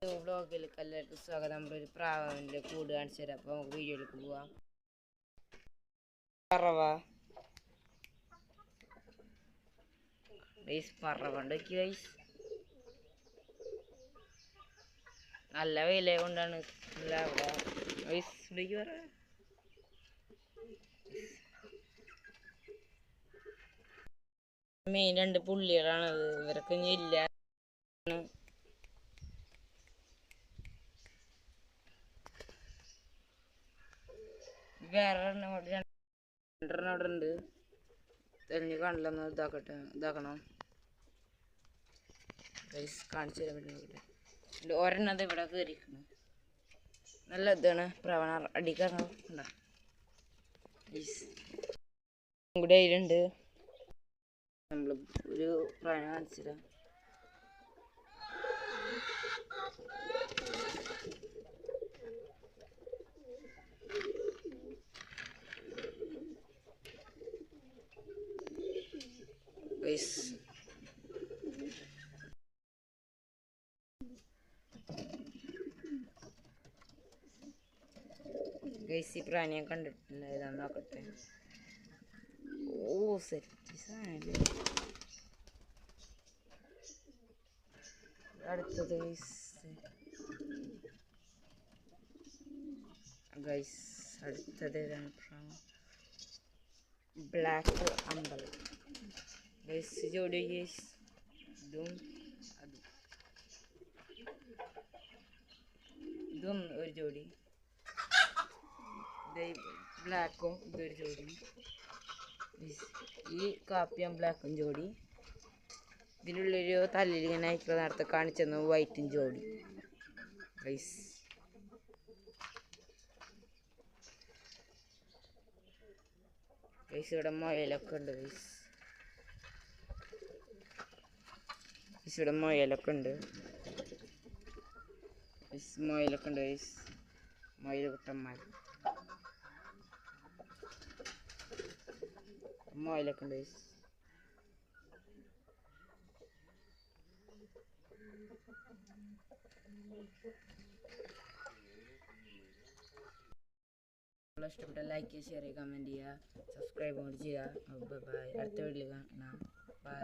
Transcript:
വ്ളോഗിലേക്ക് എല്ലാവർക്കും സ്വാഗതം. നമ്മളൊരു പ്രാവിൻ്റെ കൂട് കാണിച്ചു തരാം. അപ്പോൾ നമുക്ക് വീഡിയോയിലേക്ക് പോവാം. പറവ ഉണ്ട് ഗൈസ്. നല്ല വെയിലെ കൊണ്ടാണ് മെയിൻ രണ്ട് പുള്ളികളാണത്. ഇവരൊക്കെ ഇനി ഇല്ല. വേറെ രണ്ടെണ്ണം അവിടെ ഉണ്ട്. തെളിഞ്ഞ് കാണില്ലെന്ന് ഇതാക്കണം. കാണിച്ചു തരാൻ പറ്റുന്ന ഒരെണ്ണത് ഇവിടെ കയറിയിരിക്കുന്നു. നല്ല ഇതാണ് പ്രവണ അടിക്കണം. കൂടെ അതിലുണ്ട്. നമ്മൾ ഒരു പ്രായം കാണിച്ചു തരാം. ഗൈസ് ഈ പ്രാണിയെ കണ്ടിട്ടില്ല. ഇതാന്ന് നോക്കട്ടെ. ഓ സെറ്റ് സാധനം. അടുത്തത് ഗൈസ് അടുത്തത് ബ്ലാക്ക് അമ്പലം ഗൈസ്. ജോഡി ഗൈസ്. ഇതും ഒരു ജോഡി. ബ്ലാക്കും ഇതൊരു ജോഡി. ഈ കാപ്പിയും ബ്ലാക്കും ജോഡി. ഇതിനുള്ളൊരു തല്ലിൽ ഇങ്ങനെ ആയിക്കോ നേരത്തെ കാണിച്ചെന്നു വൈറ്റും ജോഡി. ഗൈസ് ഗൈസ് ഇവിടെ മുയലൊക്കെ ഉണ്ട്. ഇവിടെ മുയലൊക്കെ ഉണ്ട്. മുയലൊക്കെ ഉണ്ട് ഗൈസ്. മുയൽ കുട്ടന്മാർ മുയലൊക്കെ ഉണ്ട് ഗൈസ്. ഇഷ്ടപ്പെട്ട ലൈക്ക് ചെയ്യുക, ഷെയർ ചെയ്യുക, കമൻറ്റ് ചെയ്യുക, സബ്സ്ക്രൈബ് കൂടി ചെയ്യുക. ബൈ. അടുത്ത വീഡിയോയിൽ കാണാം. ബൈ.